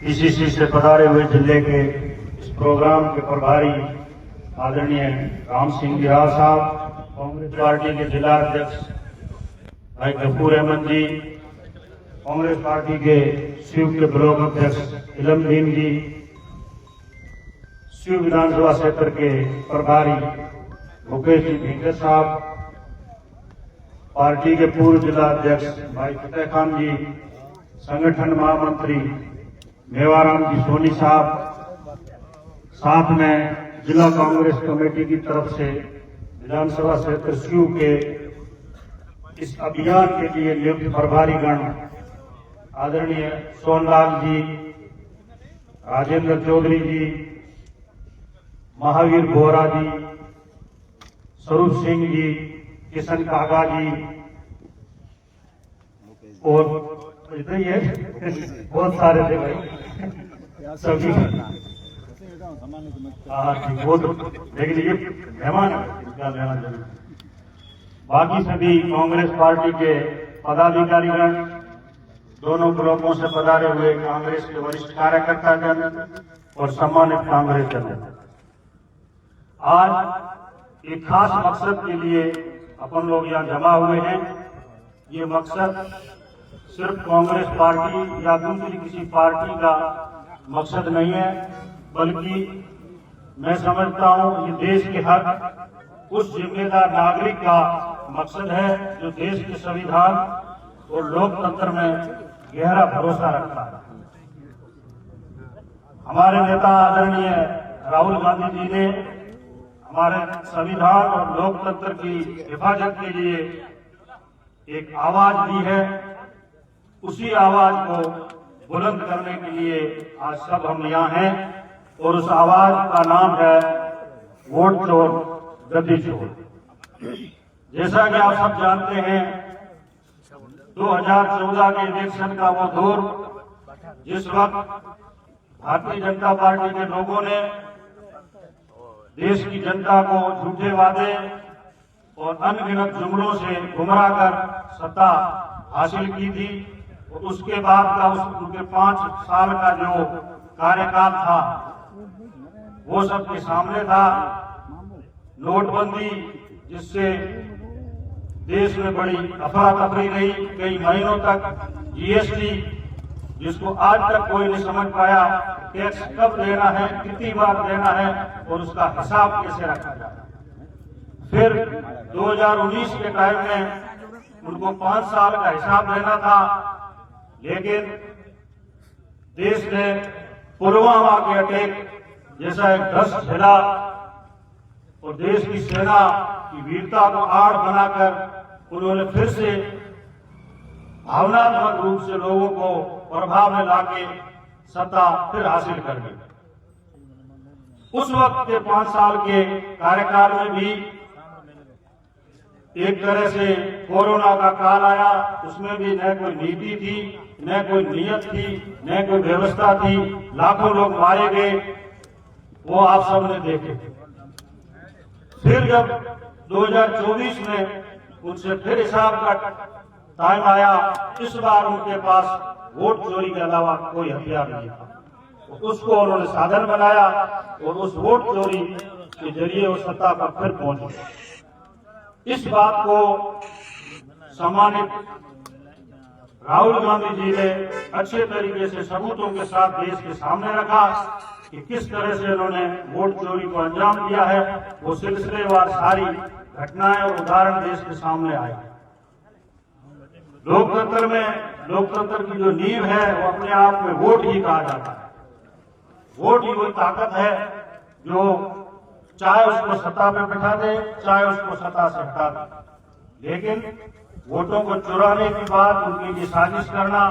PCC से पधारे हुए जिले के इस प्रोग्राम के प्रभारी आदरणीय राम सिंह बिहार साहब, कांग्रेस पार्टी के जिला अध्यक्ष भाई गफूर अहमद जी, कांग्रेस पार्टी के शिव के ब्लॉक अध्यक्ष इलमदीन जी, शिव विधानसभा क्षेत्र के प्रभारी मुकेश जी भिंगर साहब, पार्टी के पूर्व जिला अध्यक्ष भाई फतेह खान जी, संगठन महामंत्री मेवाराम जी सोनी साहब, साथ में जिला कांग्रेस कमेटी की तरफ से विधानसभा क्षेत्र शिव के इस अभियान के लिए नियुक्त प्रभारी गण आदरणीय सोनलाल जी, राजेंद्र चौधरी जी, महावीर बोरा जी, स्वरूप सिंह जी, किशन कागा जी और इधर ही है बहुत सारे थे भाई सभी। लेकिन ये मेहमान इनका लेना जरूर। बाकी सभी कांग्रेस पार्टी के पदाधिकारीगण, दोनों ब्लॉकों से पधारे हुए कांग्रेस के वरिष्ठ कार्यकर्ता जन और सम्मानित कांग्रेस जन, आज एक खास मकसद के लिए अपन लोग यहाँ जमा हुए हैं। ये मकसद सिर्फ कांग्रेस पार्टी या दूसरी किसी पार्टी का मकसद नहीं है, बल्कि मैं समझता हूँ ये देश के हक उस जिम्मेदार नागरिक का मकसद है जो देश के संविधान और लोकतंत्र में गहरा भरोसा रखता है। हमारे नेता आदरणीय राहुल गांधी जी ने हमारे संविधान और लोकतंत्र की हिफाजत के लिए एक आवाज दी है। उसी आवाज को बुलंद करने के लिए आज सब हम यहाँ हैं और उस आवाज का नाम है वोट चोर गद्दी चोर। जैसा कि आप सब जानते हैं, 2014 के इलेक्शन का वो दौर जिस वक्त भारतीय जनता पार्टी के लोगों ने देश की जनता को झूठे वादे और अनगिनत जुमलों से गुमराह कर सत्ता हासिल की थी, और उसके बाद का उनके 5 साल का जो कार्यकाल था वो सबके सामने था। नोटबंदी जिससे देश में बड़ी अफरा तफरी रही, कई महीनों तक जीएसटी जिसको आज तक कोई नहीं समझ पाया टैक्स कब देना है, कितनी बार देना है और उसका हिसाब कैसे रखा जाए। फिर 2019 के टाइम में उनको 5 साल का हिसाब देना था, लेकिन देश ने पुलवामा के अटैक जैसा एक दस्त झेला और देश की सेना की वीरता को आड़ बनाकर उन्होंने फिर से भावनात्मक रूप से लोगों को प्रभाव में लाके सत्ता फिर हासिल कर ली। उस वक्त के 5 साल के कार्यकाल में भी एक तरह से कोरोना का काल आया, उसमें भी न कोई नीति थी, न कोई नियत थी, न कोई व्यवस्था थी, लाखों लोग मारे गए, वो आप सबने देखे। फिर जब 2024 में उनसे फिर हिसाब का टाइम आया, इस बार उनके पास वोट चोरी के अलावा कोई हथियार नहीं था। उसको उन्होंने साधन बनाया और उस वोट चोरी के जरिए वो सत्ता पर फिर पहुंच गए। इस बात को सम्मानित राहुल गांधी जी ने अच्छे तरीके से सबूतों के साथ देश के सामने रखा कि किस तरह से उन्होंने वोट चोरी को अंजाम दिया है। वो सिलसिलेवार सारी घटनाएं और उदाहरण देश के सामने आए। लोकतंत्र में लोकतंत्र की जो नींव है वो अपने आप में वोट ही कहा जाता है। वोट ही वही ताकत है जो चाहे उसको सत्ता पे बिठा दे, चाहे उसको सत्ता से हटा दे। लेकिन वोटों को चुराने के बाद उनके लिए साजिश करना,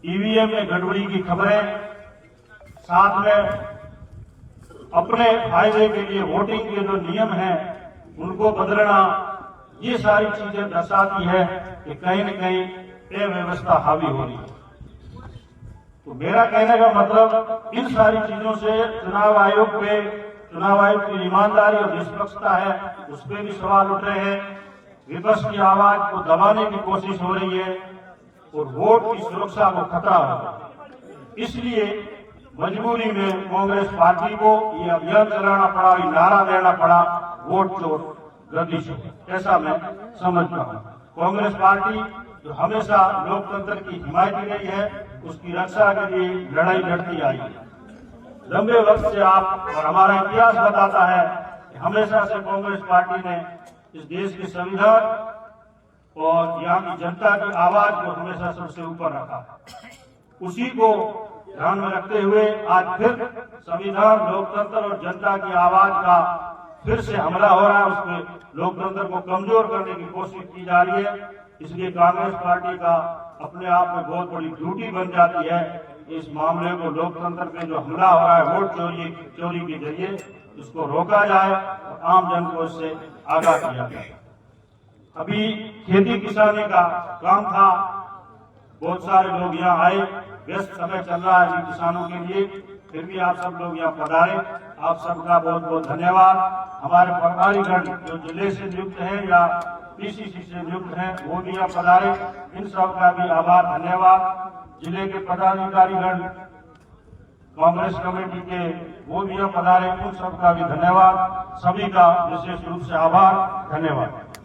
ईवीएम में गड़बड़ी की खबरें, साथ में अपने फायदे के लिए वोटिंग के जो नियम हैं उनको बदलना, ये सारी चीजें दर्शाती है कि कहीं न कहीं अव्यवस्था हावी हो रही है। तो मेरा कहने का मतलब इन सारी चीजों से चुनाव आयोग की ईमानदारी और निष्पक्षता है, उस पर भी सवाल उठ रहे हैं। विपक्ष की आवाज को दबाने की कोशिश हो रही है और वोट की सुरक्षा को खतरा हो रहा है। इसलिए मजबूरी में कांग्रेस पार्टी को ये अभियान चलाना पड़ा, ये नारा देना पड़ा, वोट चोर गद्दी चोर। ऐसा मैं समझता हूँ। कांग्रेस पार्टी जो हमेशा लोकतंत्र की हिमायती रही है, उसकी रक्षा के लिए लड़ाई लड़ती आई है। लंबे वक्त से आप और हमारा इतिहास बताता है कि हमेशा से कांग्रेस पार्टी ने इस देश के संविधान और यहाँ की जनता की आवाज को हमेशा सबसे ऊपर रखा। उसी को ध्यान में रखते हुए आज फिर संविधान, लोकतंत्र और जनता की आवाज का फिर से हमला हो रहा है। उसमें लोकतंत्र को कमजोर करने की कोशिश की जा रही है। इसलिए कांग्रेस पार्टी का अपने आप में बहुत बड़ी ड्यूटी बन जाती है इस मामले को, लोकतंत्र पे जो हमला हो रहा है वोट चोरी के जरिए, इसको रोका जाए और आम जन को इससे आगाह किया जाए। अभी खेती किसानी का काम था, बहुत सारे लोग यहाँ आए, व्यस्त समय चल रहा है किसानों के लिए, फिर भी आप सब लोग यहाँ पधारे, आप सबका बहुत बहुत धन्यवाद। हमारे प्रभारीगण जो जिले से नियुक्त है या पीसीसी से नियुक्त है वो भी यहाँ पधारे, इन सब का भी आभार धन्यवाद। जिले के पदाधिकारीगण कांग्रेस कमेटी के वो भी यहाँ पधारे, उन सबका भी धन्यवाद। सभी का विशेष रूप से आभार धन्यवाद।